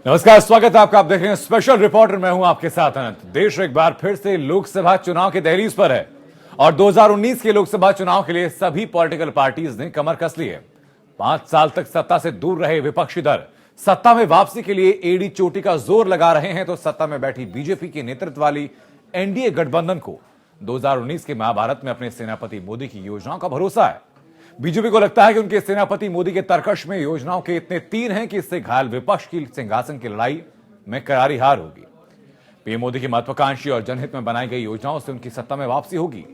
नमस्कार, स्वागत है आपका। आप देख रहे हैं स्पेशल रिपोर्टर। मैं हूं आपके साथ अनंत। देश एक बार फिर से लोकसभा चुनाव के दहलीज पर है और 2019 के लोकसभा चुनाव के लिए सभी पॉलिटिकल पार्टीज ने कमर कस ली है। 5 साल तक सत्ता से दूर रहे विपक्षी दल सत्ता में वापसी के लिए एड़ी चोटी का जोर लगा रहे हैं, तो सत्ता में बैठी बीजेपी के नेतृत्व वाली एनडीए गठबंधन को 2019 के महाभारत में अपने सेनापति मोदी की योजनाओं का भरोसा है। बीजेपी को लगता है कि उनके सेनापति मोदी के तर्कश में योजनाओं के इतने तीर हैं कि इससे घायल विपक्ष की सिंहासन की लड़ाई में करारी हार होगी। पीएम मोदी की महत्वाकांक्षी और जनहित में बनाई गई योजनाओं से उनकी सत्ता में वापसी होगी।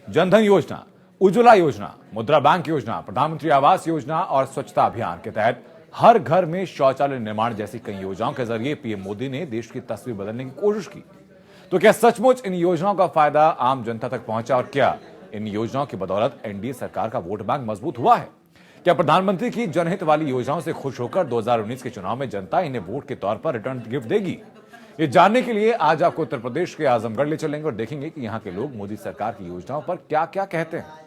जनधन योजना, उज्ज्वला योजना, मुद्रा बैंक योजना, प्रधानमंत्री आवास योजना और स्वच्छता अभियान के तहत हर घर में शौचालय निर्माण जैसी कई योजनाओं के जरिए पीएम मोदी ने देश की तस्वीर बदलने की कोशिश की। तो क्या सचमुच इन योजनाओं का फायदा आम जनता तक पहुंचा और क्या इन योजनाओं की बदौलत एनडीए सरकार का वोट बैंक मजबूत हुआ है? क्या प्रधानमंत्री की जनहित वाली योजनाओं से खुश होकर 2019 के चुनाव में जनता इन्हें वोट के तौर पर रिटर्न गिफ्ट देगी? ये जानने के लिए आज आपको उत्तर प्रदेश के आजमगढ़ ले चलेंगे और देखेंगे कि यहाँ के लोग मोदी सरकार की योजनाओं पर क्या क्या कहते हैं।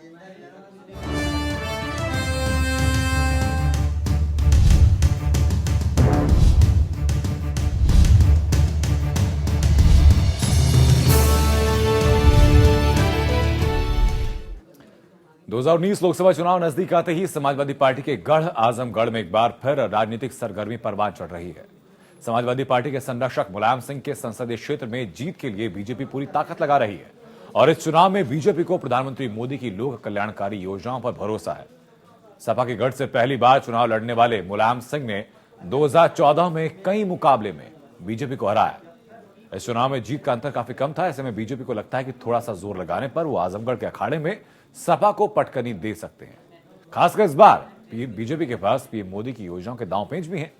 दो 2019 लोकसभा चुनाव नजदीक आते ही समाजवादी पार्टी के गढ़ आजमगढ़ में एक बार फिर राजनीतिक सरगर्मी परवान चढ़ रही है। समाजवादी पार्टी के संरक्षक मुलायम सिंह के संसदीय क्षेत्र में जीत के लिए बीजेपी पूरी ताकत लगा रही है और इस चुनाव में बीजेपी को प्रधानमंत्री मोदी की लोक कल्याणकारी योजनाओं पर भरोसा है। सपा के गढ़ से पहली बार चुनाव लड़ने वाले मुलायम सिंह ने 2014 में कई मुकाबले में बीजेपी को हराया। इस चुनाव में जीत का अंतर काफी कम था। ऐसे में बीजेपी को लगता है कि थोड़ा सा जोर लगाने पर वो आजमगढ़ के अखाड़े में सपा को पटकनी दे सकते हैं। खासकर इस बार बीजेपी के पास पीएम मोदी की योजनाओं के दांव-पेंच भी हैं।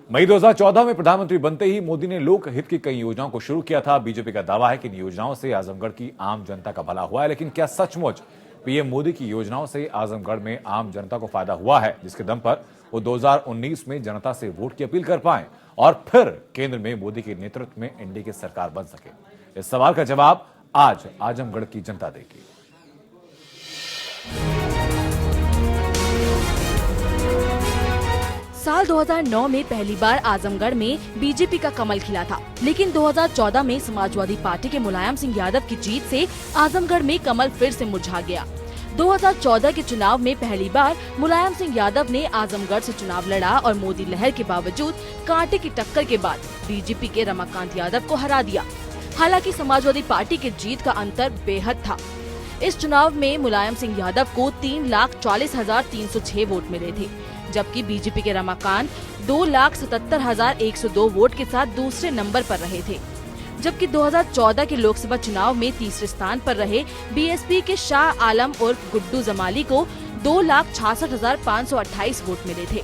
मई 2014 में प्रधानमंत्री बनते ही मोदी ने लोकहित की कई योजनाओं को शुरू किया था। बीजेपी का दावा है कि इन योजनाओं से आजमगढ़ की आम जनता का भला हुआ है, लेकिन क्या सचमुच पीएम मोदी की योजनाओं से आजमगढ़ में आम जनता को फायदा हुआ है, जिसके दम पर वो 2019 में जनता से वोट की अपील कर पाए और फिर केंद्र में मोदी के नेतृत्व में एनडीए की सरकार बन सके? इस सवाल का जवाब आज आजमगढ़ की जनता देगी। साल 2009 में पहली बार आजमगढ़ में बीजेपी का कमल खिला था, लेकिन 2014 में समाजवादी पार्टी के मुलायम सिंह यादव की जीत से आजमगढ़ में कमल फिर से मुरझा गया। 2014 के चुनाव में पहली बार मुलायम सिंह यादव ने आजमगढ़ से चुनाव लड़ा और मोदी लहर के बावजूद कांटे की टक्कर के बाद बीजेपी के रमाकांत यादव को हरा दिया। हालांकि समाजवादी पार्टी की जीत का अंतर बेहद था। इस चुनाव में मुलायम सिंह यादव को 3,40,306 वोट मिले थे, जबकि बीजेपी के रमाकांत 2,77,102 वोट के साथ दूसरे नंबर पर रहे थे। जबकि 2014 के लोकसभा चुनाव में तीसरे स्थान पर रहे बीएसपी के शाह आलम और गुड्डू जमाली को 2,66,528 वोट मिले थे।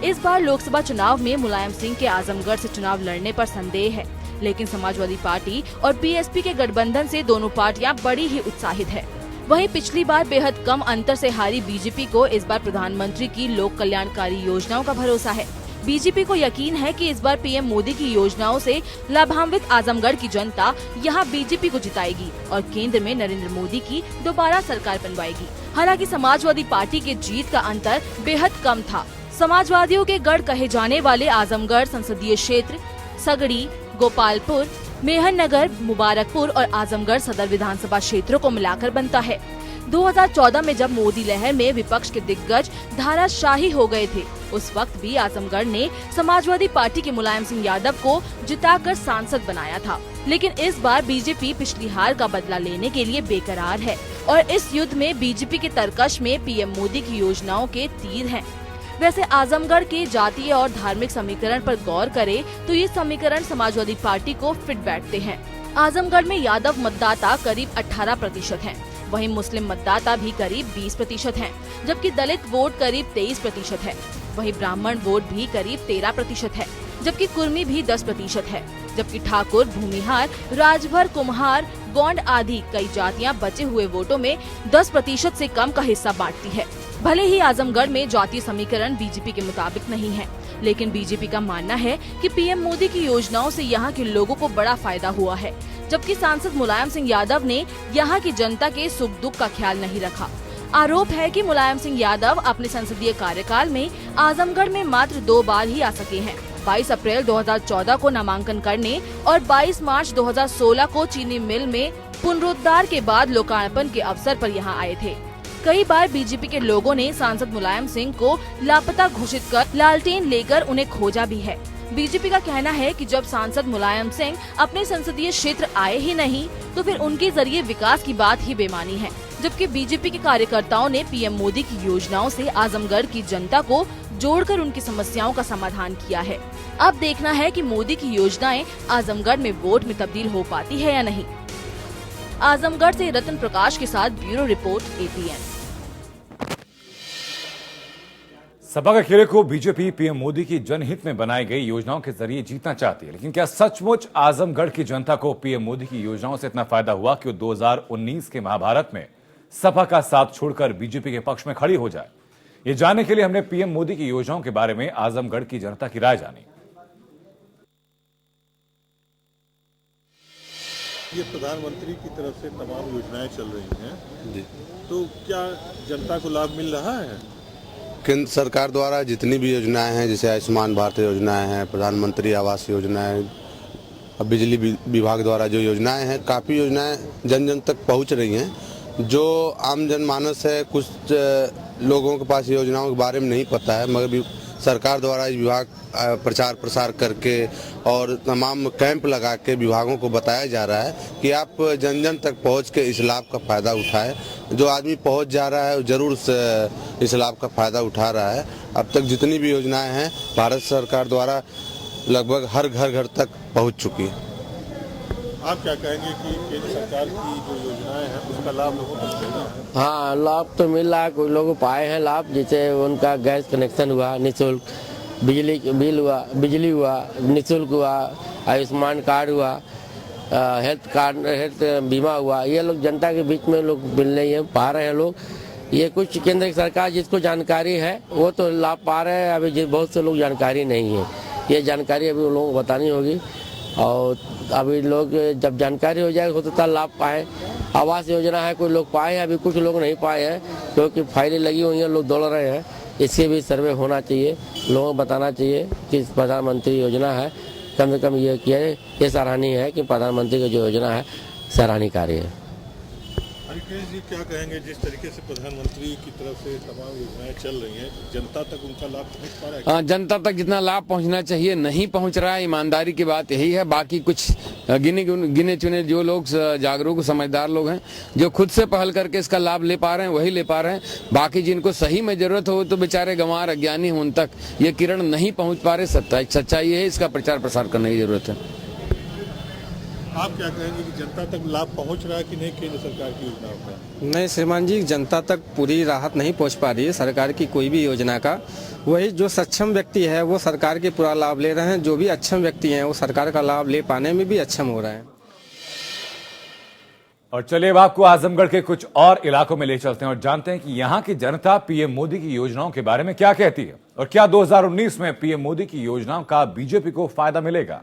इस बार लोकसभा चुनाव में मुलायम सिंह के आजमगढ़ से चुनाव लड़ने पर संदेह है, लेकिन समाजवादी पार्टी और बीएसपी के गठबंधन से दोनों पार्टियां बड़ी ही उत्साहित है। वहीं पिछली बार बेहद कम अंतर से हारी बीजेपी को इस बार प्रधानमंत्री की लोक कल्याणकारी योजनाओं का भरोसा है। बीजेपी को यकीन है कि इस बार पीएम मोदी की योजनाओं से लाभान्वित आजमगढ़ की जनता यहां बीजेपी को जिताएगी और केंद्र में नरेंद्र मोदी की दोबारा सरकार बनवाएगी। हालांकि समाजवादी पार्टी के जीत का अंतर बेहद कम था। समाजवादियों के गढ़ कहे जाने वाले आजमगढ़ संसदीय क्षेत्र सगड़ी, गोपालपुर, मेहरनगर, मुबारकपुर और आजमगढ़ सदर विधानसभा क्षेत्रों को मिलाकर बनता है। 2014 में जब मोदी लहर में विपक्ष के दिग्गज धाराशाही हो गए थे, उस वक्त भी आजमगढ़ ने समाजवादी पार्टी के मुलायम सिंह यादव को जिताकर सांसद बनाया था। लेकिन इस बार बीजेपी पिछली हार का बदला लेने के लिए बेकरार है और इस युद्ध में बीजेपी के तर्कश में पीएम मोदी की योजनाओं के तीर हैं। वैसे आजमगढ़ के जातीय और धार्मिक समीकरण पर गौर करें तो ये समीकरण समाजवादी पार्टी को फिट बैठते हैं। आजमगढ़ में यादव मतदाता करीब 18% हैं, वहीं मुस्लिम मतदाता भी करीब 20% हैं, जबकि दलित वोट करीब 23% है। वहीं ब्राह्मण वोट भी करीब 13% है, जबकि कुर्मी भी 10% है, जबकि ठाकुर, भूमिहार, राजभर, कुम्हार, गोंड आदि कई जातियां बचे हुए वोटों में 10% से कम का हिस्सा बांटती है। भले ही आजमगढ़ में जातीय समीकरण बीजेपी के मुताबिक नहीं है, लेकिन बीजेपी का मानना है कि पीएम मोदी की योजनाओं से यहाँ के लोगों को बड़ा फायदा हुआ है, जबकि सांसद मुलायम सिंह यादव ने यहाँ की जनता के सुख दुख का ख्याल नहीं रखा। आरोप है कि मुलायम सिंह यादव अपने संसदीय कार्यकाल में आजमगढ़ में मात्र 2 बार ही आ सके हैं। 22 अप्रैल 2014 को नामांकन करने और 22 मार्च 2016 को चीनी मिल में पुनरुद्धार के बाद लोकार्पण के अवसर पर यहां आए थे। कई बार बीजेपी के लोगों ने सांसद मुलायम सिंह को लापता घोषित कर लालटेन लेकर उन्हें खोजा भी है। बीजेपी का कहना है कि जब सांसद मुलायम सिंह अपने संसदीय क्षेत्र आए ही नहीं तो फिर उनके जरिए विकास की बात ही बेमानी है। जबकि बीजेपी के कार्यकर्ताओं ने पीएम मोदी की योजनाओं से आजमगढ़ की जनता को जोड़कर उनकी समस्याओं का समाधान किया है। अब देखना है कि मोदी की योजनाएं आजमगढ़ में वोट में तब्दील हो पाती है या नहीं। आजमगढ़ से रतन प्रकाश के साथ ब्यूरो रिपोर्ट APN। सपा के खेले को बीजेपी पीएम मोदी की जनहित में बनाई गई योजनाओं के जरिए जीतना चाहती है, लेकिन क्या सचमुच आजमगढ़ की जनता को पीएम मोदी की योजनाओं से इतना फायदा हुआ कि वो 2019 के महाभारत में सपा का साथ छोड़कर बीजेपी के पक्ष में खड़ी हो जाए? ये जानने के लिए हमने पीएम मोदी की योजनाओं के बारे में आजमगढ़ की जनता की राय जानी। ये प्रधानमंत्री की तरफ से तमाम योजनाएं चल रही हैं जी, तो क्या जनता को लाभ मिल रहा है? केंद्र सरकार द्वारा जितनी भी योजनाएं हैं, जैसे आयुष्मान भारत योजनाएं हैं, प्रधानमंत्री आवास योजनाएं, अब बिजली विभाग द्वारा जो योजनाएं हैं, काफ़ी योजनाएं जन जन तक पहुंच रही हैं। जो आम जनमानस है, कुछ लोगों के पास योजनाओं के बारे में नहीं पता है, मगर भी सरकार द्वारा इस विभाग प्रचार प्रसार करके और तमाम कैंप लगा के विभागों को बताया जा रहा है कि आप जन जन तक पहुंच के इस लाभ का फ़ायदा उठाएं। जो आदमी पहुंच जा रहा है वो जरूर इस लाभ का फ़ायदा उठा रहा है। अब तक जितनी भी योजनाएं हैं भारत सरकार द्वारा लगभग हर घर तक पहुंच चुकी है। आप क्या कहेंगे कि केंद्र सरकार की जो योजनाएं हैं उसका लाभ लोगों को मिलेगा? हाँ, लाभ तो मिल रहा है। कुछ लोग पाए हैं लाभ, जैसे उनका गैस कनेक्शन हुआ निःशुल्क, बिजली बिल हुआ, बिजली हुआ निःशुल्क हुआ, आयुष्मान कार्ड हुआ, हेल्थ बीमा हुआ। ये लोग जनता के बीच में लोग मिल रही है, पा रहे हैं लोग। ये कुछ केंद्र सरकार जिसको जानकारी है वो तो लाभ पा रहे हैं। अभी बहुत से लोग जानकारी नहीं है, ये जानकारी अभी उन लोगों को बतानी होगी और अभी लोग जब जानकारी हो जाएगा तो तब लाभ पाए। आवास योजना है, कोई लोग पाए हैं, अभी कुछ लोग नहीं पाए हैं क्योंकि फाइलें लगी हुई हैं, लोग दौड़ रहे हैं। इसके भी सर्वे होना चाहिए, लोगों को बताना चाहिए कि प्रधानमंत्री योजना है, कम से कम ये किया है। ये सराहनीय है कि प्रधानमंत्री की जो योजना है सराहनीय है। हरिकेश जी क्या कहेंगे, जिस तरीके से प्रधानमंत्री की तरफ से तमाम योजनाएं चल रही हैं, जनता तक उनका लाभ पहुंच पा रहा है? जनता तक जितना लाभ पहुंचना चाहिए नहीं पहुंच रहा है। ईमानदारी की बात यही है। बाकी कुछ गिने चुने जो लोग जागरूक समझदार लोग हैं जो खुद से पहल करके इसका लाभ ले पा रहे हैं वही ले पा रहे हैं। बाकी जिनको सही में जरूरत हो तो बेचारे गंवार अज्ञानी उन तक ये किरण नहीं पहुँच पा रहे। सच्चाई है, इसका प्रचार प्रसार करने की जरूरत है। आप क्या कहेंगे कि जनता तक लाभ पहुंच रहा है कि नहीं केंद्र सरकार की योजनाओं का? नहीं श्रीमान जी, जनता तक पूरी राहत नहीं पहुंच पा रही है सरकार की कोई भी योजना का। वही जो सक्षम व्यक्ति है वो सरकार के पूरा लाभ ले रहे हैं, जो भी अक्षम व्यक्ति हैं वो सरकार का लाभ ले पाने में भी अक्षम हो रहे हैं। और चलिए अब आपको आजमगढ़ के कुछ और इलाकों में ले चलते हैं और जानते हैं कि यहाँ की जनता पीएम मोदी की योजनाओं के बारे में क्या कहती है और क्या 2019 में पीएम मोदी की योजनाओं का बीजेपी को फायदा मिलेगा।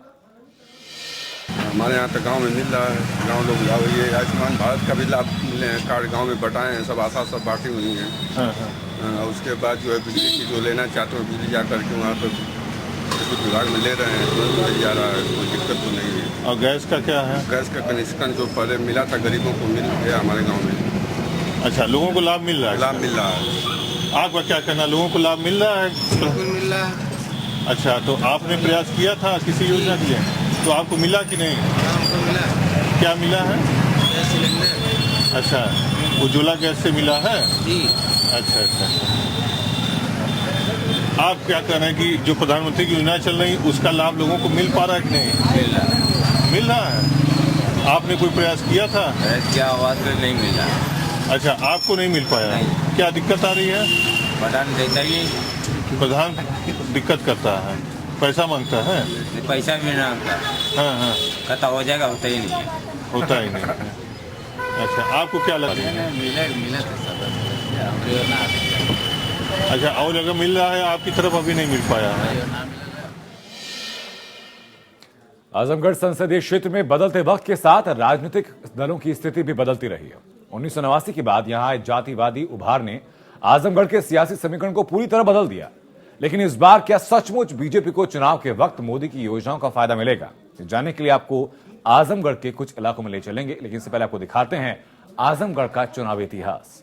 हमारे यहाँ तो गांव में मिल रहा है, गांव लोग जाओ, ये आयुष्मान भारत का भी लाभ मिले हैं, कार्ड गांव में बटाए हैं, सब आशा सब बांटी हुई हैं। उसके बाद जो है बिजली की जो लेना चाहते हो बिजली जा करके वहाँ पर विभाग में ले रहे हैं, तो मिल जा रहा है, कोई दिक्कत तो नहीं है। और गैस का क्या है? गैस का कनेक्शन जो पहले मिला था गरीबों को मिल गया हमारे गाँव में। अच्छा, लोगों को लाभ मिल रहा है? लाभ मिल रहा है। आपका क्या कहना, लोगों को लाभ मिल रहा है? बिल्कुल मिल रहा है। अच्छा, तो आपने प्रयास किया था किसी योजना के लिए, तो आपको मिला कि नहीं? हमको मिला। क्या मिला है? Gas cylinder. अच्छा, उज्ज्वला गैस से मिला है जी। अच्छा। आप क्या कह रहे हैं कि जो प्रधानमंत्री की योजना चल रही उसका लाभ लोगों को मिल पा रहा है कि नहीं? मिल रहा है। आपने कोई प्रयास किया था? क्या आवाज में नहीं मिल रहा। अच्छा, आपको नहीं मिल पाया? नहीं। क्या दिक्कत आ रही है? प्रधान देता ही प्रधान दिक्कत करता है, पैसा मांगता है? पैसा भी ना मांगता। हाँ। कहता हो जाएगा, होता ही नहीं है। होता ही नहीं। अच्छा, आपको क्या लगता है? मिला अच्छा, और जगह मिल रहा है, आपकी तरफ अभी नहीं मिल पाया है। आजमगढ़ संसदीय क्षेत्र में बदलते वक्त के साथ राजनीतिक दलों की स्थिति भी बदलती रही है। 1989 के बाद यहां जातिवादी उभार ने आजमगढ़ के सियासी समीकरण को पूरी तरह बदल दिया। लेकिन इस बार क्या सचमुच बीजेपी को चुनाव के वक्त मोदी की योजनाओं का फायदा मिलेगा? जानने के लिए आपको आजमगढ़ के कुछ इलाकों में ले चलेंगे, लेकिन इससे पहले आपको दिखाते हैं आजमगढ़ का चुनावी इतिहास।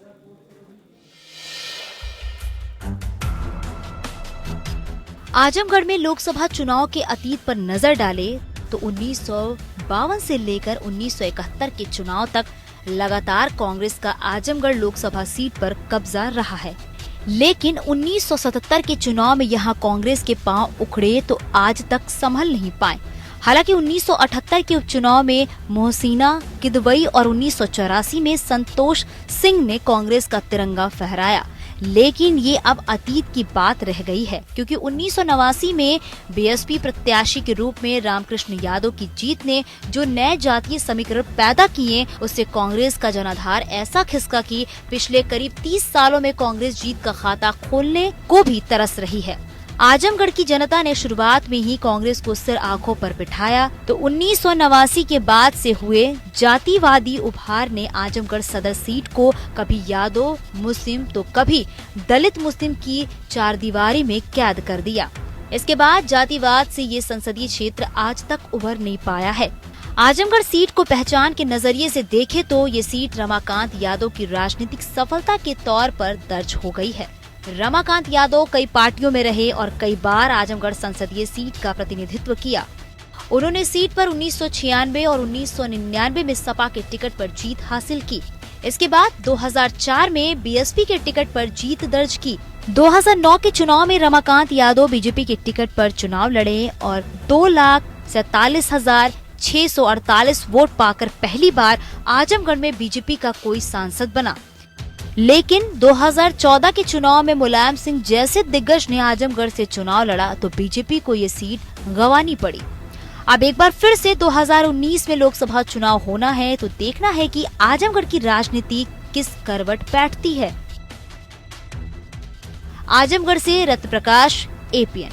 आजमगढ़ में लोकसभा चुनाव के अतीत पर नजर डाले तो 1952 से लेकर 1971 के चुनाव तक लगातार कांग्रेस का आजमगढ़ लोकसभा सीट पर कब्जा रहा है। लेकिन 1977 के चुनाव में यहां कांग्रेस के पांव उखड़े तो आज तक संभल नहीं पाए। हालांकि 1978 के उपचुनाव में मोहसिना किदवई और 1984 में संतोष सिंह ने कांग्रेस का तिरंगा फहराया, लेकिन ये अब अतीत की बात रह गई है, क्योंकि 1989 में बीएसपी प्रत्याशी के रूप में रामकृष्ण यादव की जीत ने जो नए जातीय समीकरण पैदा किए, उससे कांग्रेस का जनाधार ऐसा खिसका कि पिछले करीब 30 सालों में कांग्रेस जीत का खाता खोलने को भी तरस रही है। आजमगढ़ की जनता ने शुरुआत में ही कांग्रेस को सिर आंखों पर बिठाया तो 1989 के बाद से हुए जातिवादी उभार ने आजमगढ़ सदर सीट को कभी यादव मुस्लिम तो कभी दलित मुस्लिम की चारदीवारी में कैद कर दिया। इसके बाद जातिवाद से ये संसदीय क्षेत्र आज तक उभर नहीं पाया है। आजमगढ़ सीट को पहचान के नजरिए से देखें तो ये सीट रमाकांत यादव की राजनीतिक सफलता के तौर पर दर्ज हो गई है। रमाकांत यादव कई पार्टियों में रहे और कई बार आजमगढ़ संसदीय सीट का प्रतिनिधित्व किया। उन्होंने सीट पर 1996 और 1999 में सपा के टिकट पर जीत हासिल की। इसके बाद 2004 में बीएसपी के टिकट पर जीत दर्ज की। 2009 के चुनाव में रमाकांत यादव बीजेपी के टिकट पर चुनाव लड़े और 2,47,648 वोट पाकर पहली बार आजमगढ़ में बीजेपी का कोई सांसद बना। लेकिन 2014 के चुनाव में मुलायम सिंह जैसे दिग्गज ने आजमगढ़ से चुनाव लड़ा तो बीजेपी को ये सीट गंवानी पड़ी। अब एक बार फिर से 2019 में लोकसभा चुनाव होना है तो देखना है कि आजमगढ़ की राजनीति किस करवट बैठती है। आजमगढ़ से रत्न प्रकाश, एपीएन।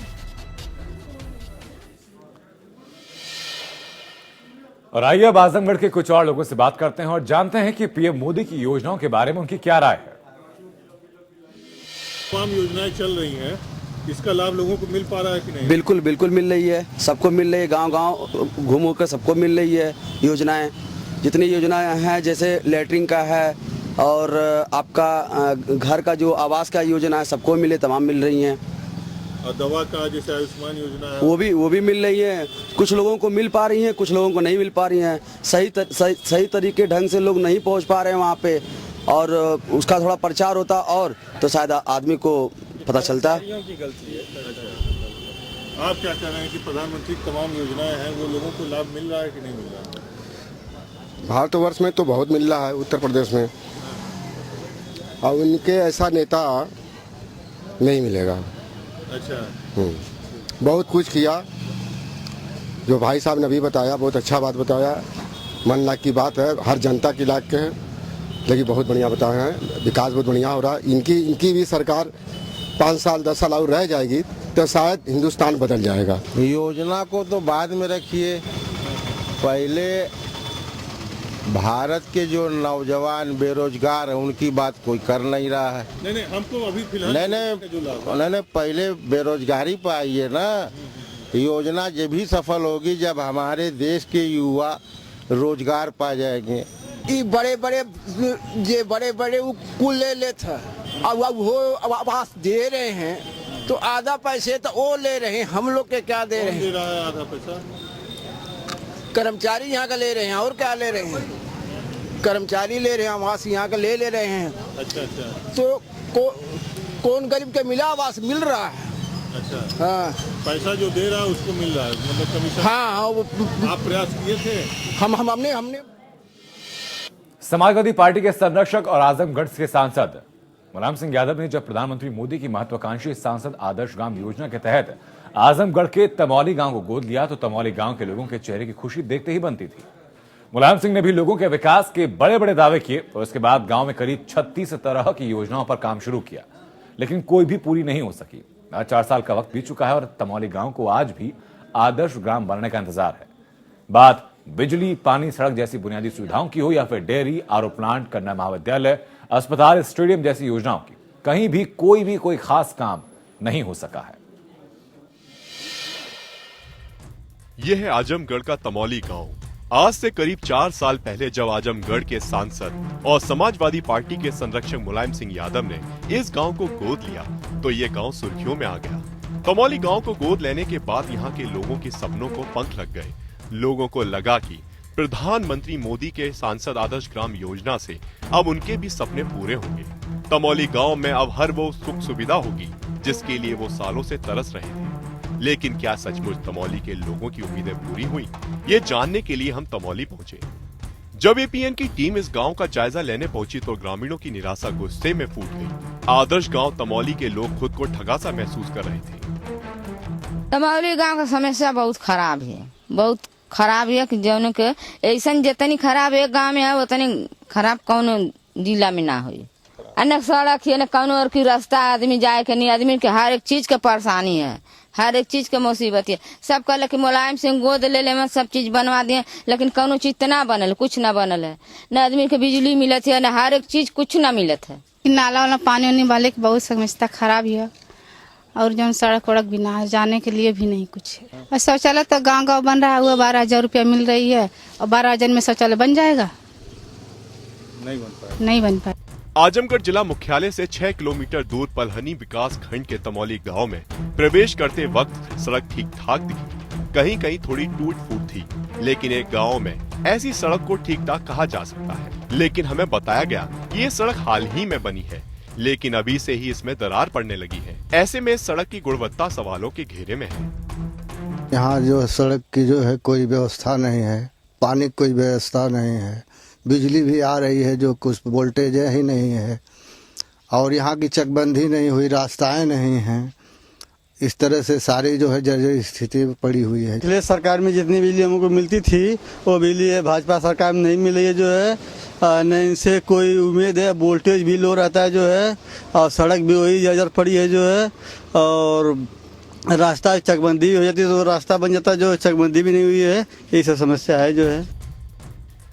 और आइए अब आजमगढ़ के कुछ और लोगों से बात करते हैं और जानते हैं कि पीएम मोदी की योजनाओं के बारे में उनकी क्या राय है। तमाम योजनाएं चल रही हैं, इसका लाभ लोगों को मिल पा रहा है कि नहीं? बिल्कुल बिल्कुल मिल रही है, सबको मिल रही है। गांव-गांव घूम कर सबको मिल रही है योजनाएं। जितनी योजनाएं हैं जैसे लैट्रिन का है और आपका घर का जो आवास का योजना है सबको मिले, तमाम मिल रही हैं। और दवा का जैसे आयुष्मान योजना है वो भी मिल रही है। कुछ लोगों को मिल पा रही हैं, कुछ लोगों को नहीं मिल पा रही हैं। सही तरीके ढंग से लोग नहीं पहुंच पा रहे हैं वहाँ पे, और उसका थोड़ा प्रचार होता और तो शायद आदमी को पता चलता है। की गलती है। आप क्या कह रहे हैं कि प्रधानमंत्री की तमाम योजनाएं हैं वो लोगों को लाभ मिल रहा है कि नहीं मिल रहा है? भारतवर्ष में तो बहुत मिल रहा है, उत्तर प्रदेश में, और उनके ऐसा नेता नहीं मिलेगा। अच्छा। बहुत कुछ किया, जो भाई साहब ने अभी बताया, बहुत अच्छा बात बताया, मन लाख की बात है, हर जनता की लाख के है, लेकिन बहुत बढ़िया बताया है, विकास बहुत बढ़िया हो रहा है। इनकी भी सरकार 5 साल 10 साल और रह जाएगी तो शायद हिंदुस्तान बदल जाएगा। योजना को तो बाद में रखिए, पहले भारत के जो नौजवान बेरोजगार है उनकी बात कोई कर नहीं रहा है। नहीं हमको अभी फिलहाल नहीं पहले बेरोजगारी पे आइए ना। योजना जब भी सफल होगी जब हमारे देश के युवा रोजगार पा जाएंगे। ये बड़े बड़े कुल ले लेते हैं, अब वो आवास दे रहे हैं तो आधा पैसे तो वो ले रहे हैं, हम लोग के क्या दे रहे हैं? आधा पैसा कर्मचारी यहाँ का ले रहे हैं, और क्या ले रहे हैं? कर्मचारी ले रहे हैं, आवास यहाँ का ले रहे हैं। अच्छा। तो कौन गरीब के मिला आवास मिल रहा है? अच्छा। हाँ, पैसा जो दे रहा है उसको मिल रहा है, मतलब कमीशन। हाँ, आप प्रयास किए थे? हमने समाजवादी पार्टी के संरक्षक और आजमगढ़ के सांसद मुलायम सिंह यादव ने जब प्रधानमंत्री मोदी की महत्वाकांक्षी सांसद आदर्श ग्राम योजना के तहत आजमगढ़ के तमौली गांव को गोद लिया तो तमौली गांव के लोगों के चेहरे की खुशी देखते ही बनती थी। मुलायम सिंह ने भी लोगों के विकास के बड़े बड़े दावे किए और उसके बाद गांव में करीब 36 तरह की योजनाओं पर काम शुरू किया, लेकिन कोई भी पूरी नहीं हो सकी। 4 साल का वक्त बीत चुका है और तमौली गांव को आज भी आदर्श ग्राम बनने का इंतजार है। बात बिजली, पानी, सड़क जैसी बुनियादी सुविधाओं की हो या फिर डेयरी, आरओ प्लांट, कन्या महाविद्यालय, अस्पताल, स्टेडियम जैसी योजनाओं की, कहीं भी कोई खास काम नहीं हो सका है। यह है आजमगढ़ का तमौली गांव। आज से करीब 4 साल पहले जब आजमगढ़ के सांसद और समाजवादी पार्टी के संरक्षक मुलायम सिंह यादव ने इस गांव को गोद लिया तो ये गांव सुर्खियों में आ गया। तमौली गांव को गोद लेने के बाद यहाँ के लोगों के सपनों को पंख लग गए। लोगों को लगा कि प्रधानमंत्री मोदी के सांसद आदर्श ग्राम योजना से अब उनके भी सपने पूरे होंगे। तमौली गांव में अब हर वो सुख सुविधा होगी जिसके लिए वो सालों से तरस रहे थे। लेकिन क्या सचमुच तमौली के लोगों की उम्मीदें पूरी हुई? ये जानने के लिए हम तमौली पहुंचे। जब एपीएन की टीम इस गांव का जायजा लेने पहुंची तो ग्रामीणों की निराशा गुस्से में फूट गई। आदर्श गांव तमौली के लोग खुद को ठगा सा महसूस कर रहे थे। तमौली गांव का समस्या बहुत खराब है, बहुत खराब है कि जौन के ऐसा जितनी खराब एक गांव में है उतनी खराब कौन जिला में ना हुई। न सड़क है न कौनो और की रास्ता, आदमी जाए के नहीं, आदमी के हर एक चीज के परेशानी है, हर एक चीज के मुसीबत है। सब कहल कि मुलायम सिंह गोद ले ले में सब चीज बनवा दिए, लेकिन कौनो चीज तो ना बनल, कुछ ना बनल है। न आदमी के बिजली मिलत है, न हर एक चीज कुछ ना मिलत है। नाला वाला पानी वानी वाले की बहुत समस्या खराब है और जो सड़क वड़क भी ना है, जाने के लिए भी नहीं कुछ है। और शौचालय तो गांव गांव बन रहा है, वो 12,000 रुपया मिल रही है और 12,000 में शौचालय बन जाएगा? नहीं बन पाए। आजमगढ़ जिला मुख्यालय से 6 किलोमीटर दूर पलहनी विकास खंड के तमौली गांव में प्रवेश करते वक्त सड़क ठीक ठाक दिखी, कहीं कहीं थोड़ी टूट फूट थी, लेकिन एक गांव में ऐसी सड़क को ठीक ठाक कहा जा सकता है। लेकिन हमें बताया गया कि ये सड़क हाल ही में बनी है, लेकिन अभी से ही इसमें दरार पड़ने लगी है। ऐसे में सड़क की गुणवत्ता सवालों के घेरे में है। यहाँ जो सड़क की जो है कोई व्यवस्था नहीं है, पानी की कोई व्यवस्था नहीं है, बिजली भी आ रही है जो कुछ वोल्टेज ही नहीं है, और यहाँ की चकबंदी नहीं हुई, रास्ताएं नहीं हैं। इस तरह से सारी जो है जर्जर स्थिति पड़ी हुई है। पिछले सरकार में जितनी बिजली हमको मिलती थी वो बिजली है भाजपा सरकार में नहीं मिली है, जो है न इनसे कोई उम्मीद है। वोल्टेज भी लो रहता है जो है, और सड़क भी वही जर्जर पड़ी है जो है, और रास्ता चकबंदी हो जाती है तो रास्ता बन जाता है, जो चकबंदी भी नहीं हुई है। यही सब समस्या है जो है।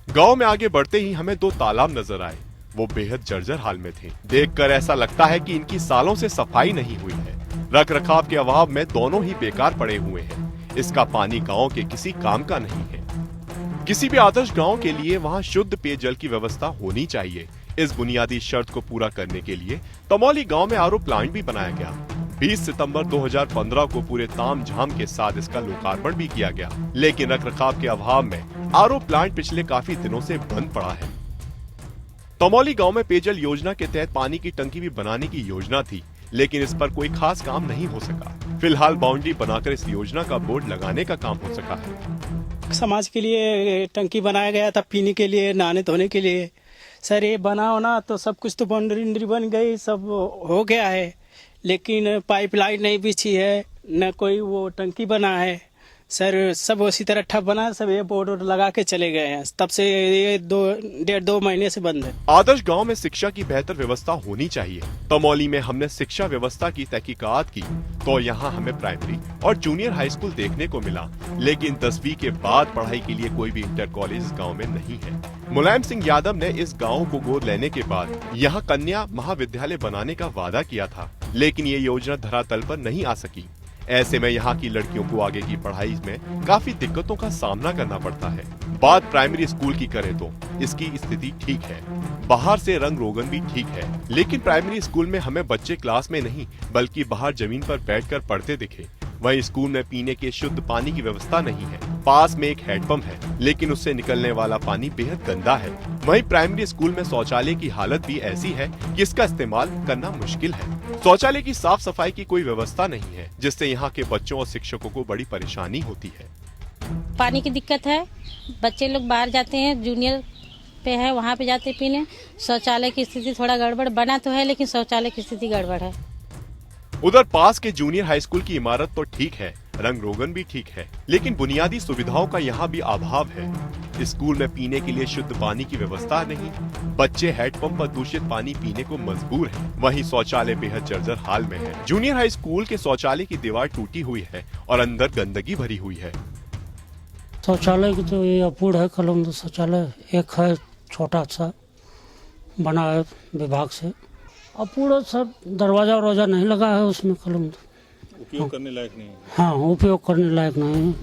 गांव में आगे बढ़ते ही हमें 2 तालाब नजर आए। वो बेहद जर्जर हाल में थे। देखकर ऐसा लगता है कि इनकी सालों से सफाई नहीं हुई है। रख रखाव के अभाव में दोनों ही बेकार पड़े हुए हैं। इसका पानी गांव के किसी काम का नहीं है। किसी भी आदर्श गांव के लिए वहां शुद्ध पेयजल की व्यवस्था होनी चाहिए। इस बुनियादी शर्त को पूरा करने के लिए तमौली गांव में आरओ प्लांट भी बनाया गया। 20 सितंबर 2015 को पूरे तामझाम के साथ इसका लोकार्पण भी किया गया, लेकिन रखरखाव के अभाव में आरओ प्लांट पिछले काफी दिनों से बंद पड़ा है। तमौली गांव में पेयजल योजना के तहत पानी की टंकी भी बनाने की योजना थी, लेकिन इस पर कोई खास काम नहीं हो सका। फिलहाल बाउंड्री बनाकर इस योजना का बोर्ड लगाने का काम हो सका है। समाज के लिए टंकी बनाया गया था, पीने के लिए, नहाने धोने के लिए। सर ये बनाओ ना तो सब कुछ तो बाउंड्री बन गई, सब हो गया है, लेकिन पाइपलाइन नहीं बिछी है, न कोई वो टंकी बना है। सर सब उसी तरह ठप बना, सब ये बोर्ड लगा के चले गए हैं। तब से ये 1.5-2 महीने से बंद है। आदर्श गांव में शिक्षा की बेहतर व्यवस्था होनी चाहिए। तमौली में हमने शिक्षा व्यवस्था की तहकीकात की तो यहाँ हमें प्राइमरी और जूनियर हाई स्कूल देखने को मिला, लेकिन 10वीं के बाद पढ़ाई के लिए कोई भी इंटर कॉलेज इस गाँव में नहीं है। मुलायम सिंह यादव ने इस गाँव को गोद लेने के बाद यहाँ कन्या महाविद्यालय बनाने का वादा किया था, लेकिन ये योजना धरातल पर नहीं आ सकी। ऐसे में यहाँ की लड़कियों को आगे की पढ़ाई में काफी दिक्कतों का सामना करना पड़ता है। बात प्राइमरी स्कूल की करें तो इसकी स्थिति ठीक है, बाहर से रंग रोगन भी ठीक है, लेकिन प्राइमरी स्कूल में हमें बच्चे क्लास में नहीं बल्कि बाहर जमीन पर बैठकर पढ़ते दिखे। वहीं स्कूल में पीने के शुद्ध पानी की व्यवस्था नहीं है। पास में एक हैंडपंप है, लेकिन उससे निकलने वाला पानी बेहद गंदा है। वहीं प्राइमरी स्कूल में शौचालय की हालत भी ऐसी है कि इसका इस्तेमाल करना मुश्किल है। शौचालय की साफ सफाई की कोई व्यवस्था नहीं है, जिससे यहाँ के बच्चों और शिक्षकों को बड़ी परेशानी होती है। पानी की दिक्कत है, बच्चे लोग बाहर जाते हैं, जूनियर पे है वहाँ पे जाते पीने। शौचालय की स्थिति थोड़ा गड़बड़, बना तो है लेकिन शौचालय की स्थिति गड़बड़ है। उधर पास के जूनियर हाई स्कूल की इमारत तो ठीक है, रंग रोगन भी ठीक है, लेकिन बुनियादी सुविधाओं का यहाँ भी अभाव है। स्कूल में पीने के लिए शुद्ध पानी की व्यवस्था नहीं, बच्चे हैंडपंप पर दूषित पानी पीने को मजबूर हैं। वहीं शौचालय बेहद जर्जर हाल में है। जूनियर हाई स्कूल के शौचालय की दीवार टूटी हुई है और अंदर गंदगी भरी हुई है। शौचालय की तो ये अपूर्ण है। कलम शौचालय एक है, छोटा सा बना है विभाग से, और पूरा सब दरवाजा वरवाजा नहीं लगा है उसमें कलम। उपयोग करने लायक नहीं है। हाँ, उपयोग करने लायक नहीं है।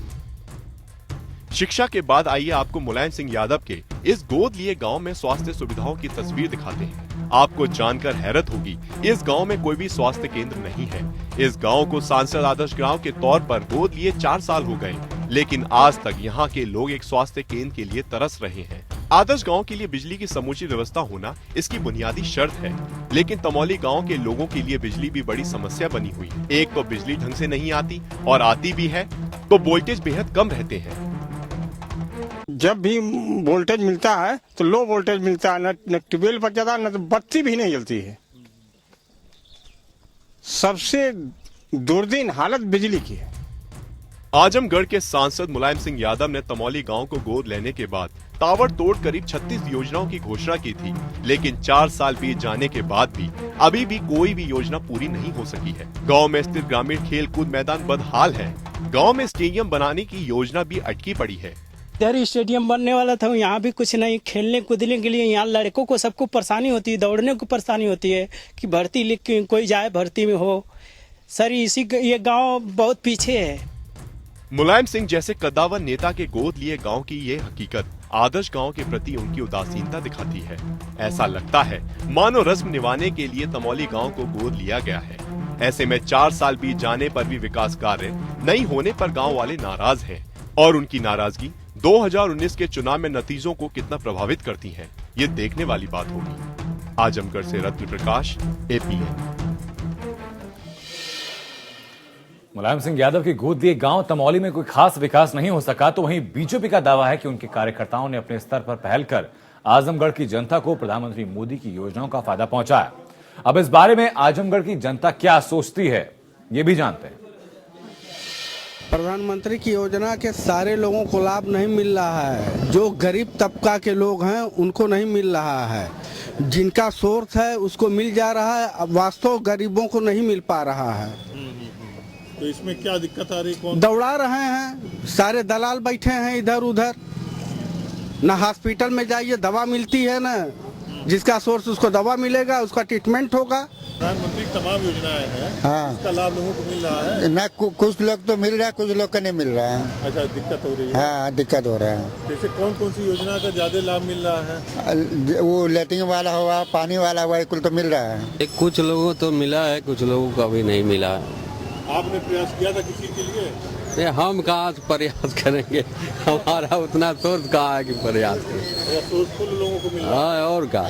शिक्षा के बाद आइए आपको मुलायम सिंह यादव के इस गोद लिए गांव में स्वास्थ्य सुविधाओं की तस्वीर दिखाते हैं। आपको जानकर हैरत होगी, इस गांव में कोई भी स्वास्थ्य केंद्र नहीं है। इस गांव को सांसद आदर्श गांव के तौर पर गोद लिए 4 साल हो गए, लेकिन आज तक यहाँ के लोग एक स्वास्थ्य केंद्र के लिए तरस रहे हैं। आदर्श गांव के लिए बिजली की समुचित व्यवस्था होना इसकी बुनियादी शर्त है, लेकिन तमौली गांव के लोगों के लिए बिजली भी बड़ी समस्या बनी हुई है। एक तो बिजली ढंग से नहीं आती और आती भी है तो वोल्टेज बेहद कम रहते हैं। जब भी वोल्टेज मिलता है तो लो वोल्टेज मिलता है, न ट्यूबवेल पर जाता न तो बत्ती भी नहीं जलती है। सबसे दुर्दिन हालत बिजली की है। आजमगढ़ के सांसद मुलायम सिंह यादव ने तमौली गांव को गोद लेने के बाद ताबड़तोड़ करीब 36 योजनाओं की घोषणा की थी, लेकिन 4 साल बीत जाने के बाद भी अभी भी कोई भी योजना पूरी नहीं हो सकी है। गांव में स्थित ग्रामीण खेल कूद मैदान बदहाल है। गांव में स्टेडियम बनाने की योजना भी अटकी पड़ी है। इधर स्टेडियम बनने वाला था, यहाँ भी कुछ नहीं। खेलने कूदने के लिए यहाँ लड़कों को सबको परेशानी होती है, दौड़ने को परेशानी होती है कि भर्ती लिख के कोई जाए भर्ती में हो। सर ये गांव बहुत पीछे है। मुलायम सिंह जैसे कद्दावर नेता के गोद लिए गांव की ये हकीकत आदर्श गांव के प्रति उनकी उदासीनता दिखाती है। ऐसा लगता है मानो रस्म निभाने के लिए तमौली गांव को गोद लिया गया है। ऐसे में 4 साल बीत जाने पर भी विकास कार्य नहीं होने पर गांव वाले नाराज हैं और उनकी नाराजगी 2019 के चुनाव में नतीजों को कितना प्रभावित करती है, ये देखने वाली बात होगी। आजमगढ़ से रत्न प्रकाश, APN। मुलायम सिंह यादव की गोद दिए गांव तमौली में कोई खास विकास नहीं हो सका, तो वहीं बीजेपी का दावा है कि उनके कार्यकर्ताओं ने अपने स्तर पर पहल कर आजमगढ़ की जनता को प्रधानमंत्री मोदी की योजनाओं का फायदा पहुंचाया। अब इस बारे में आजमगढ़ की जनता क्या सोचती है, ये भी जानते हैं। प्रधानमंत्री की योजना के सारे लोगों को लाभ नहीं मिल रहा है। जो गरीब तबका के लोग हैं उनको नहीं मिल रहा है। जिनका सोर्स है उसको मिल जा रहा है, अब वास्तव गरीबों को नहीं मिल पा रहा है। तो इसमें क्या दिक्कत आ रही? कौन दौड़ा रहे हैं, सारे दलाल बैठे हैं इधर उधर। ना हॉस्पिटल में जाइए दवा मिलती है, ना जिसका सोर्स उसको दवा मिलेगा, उसका ट्रीटमेंट होगा। प्रधानमंत्री तमाम योजनाएं हैं, हाँ, इसका लाभ लोगों को मिल रहा है ना? कुछ लोग तो मिल रहा है, कुछ लोग का नहीं मिल रहा है। अच्छा, दिक्कत हो रही है। हाँ, दिक्कत हो रहा है। जैसे कौन सी योजना का ज्यादा लाभ मिल रहा है? वो लैट्रिन वाला हुआ, पानी वाला हुआ, कुल तो मिल रहा है। कुछ लोगों तो मिला है, कुछ लोगों को अभी नहीं मिला है। आपने प्रयास किया था किसी के लिए? हम कहाँ से प्रयास करेंगे, हमारा उतना सोर्स कहाँ है कि प्रयास करें। सोर्सफुल लोगों को मिल रहा है और क्या।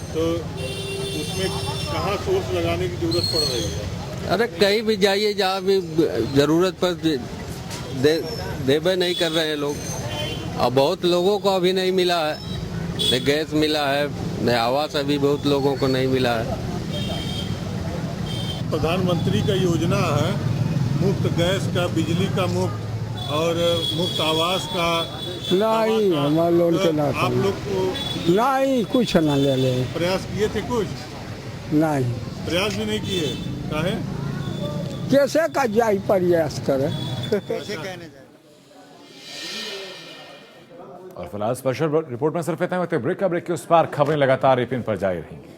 तो उसमें कहाँ सोर्स लगाने की जरूरत पड़ रही है? अरे कहीं भी जाइए, जहाँ भी जरूरत पर देवे नहीं कर रहे हैं लोग। अब बहुत लोगों को अभी नहीं मिला है, न गैस मिला है, न आवास अभी बहुत लोगों को नहीं मिला है। प्रधानमंत्री का योजना है मुफ्त गैस का, बिजली का मुफ्त और मुफ्त आवास का। नहीं, हमारे लोन के ना आप लोग को नहीं कुछ ना ले ले। प्रयास किए थे कुछ? नहीं, प्रयास भी नहीं किए। काहे? कैसे का जाए प्रयास करे। कैसे कहने जाए। और फिलहाल स्पेशल रिपोर्ट में सिर्फ इतना ही। ब्रेक के उस पार खबरें लगातार APN पर जारी रहेंगी।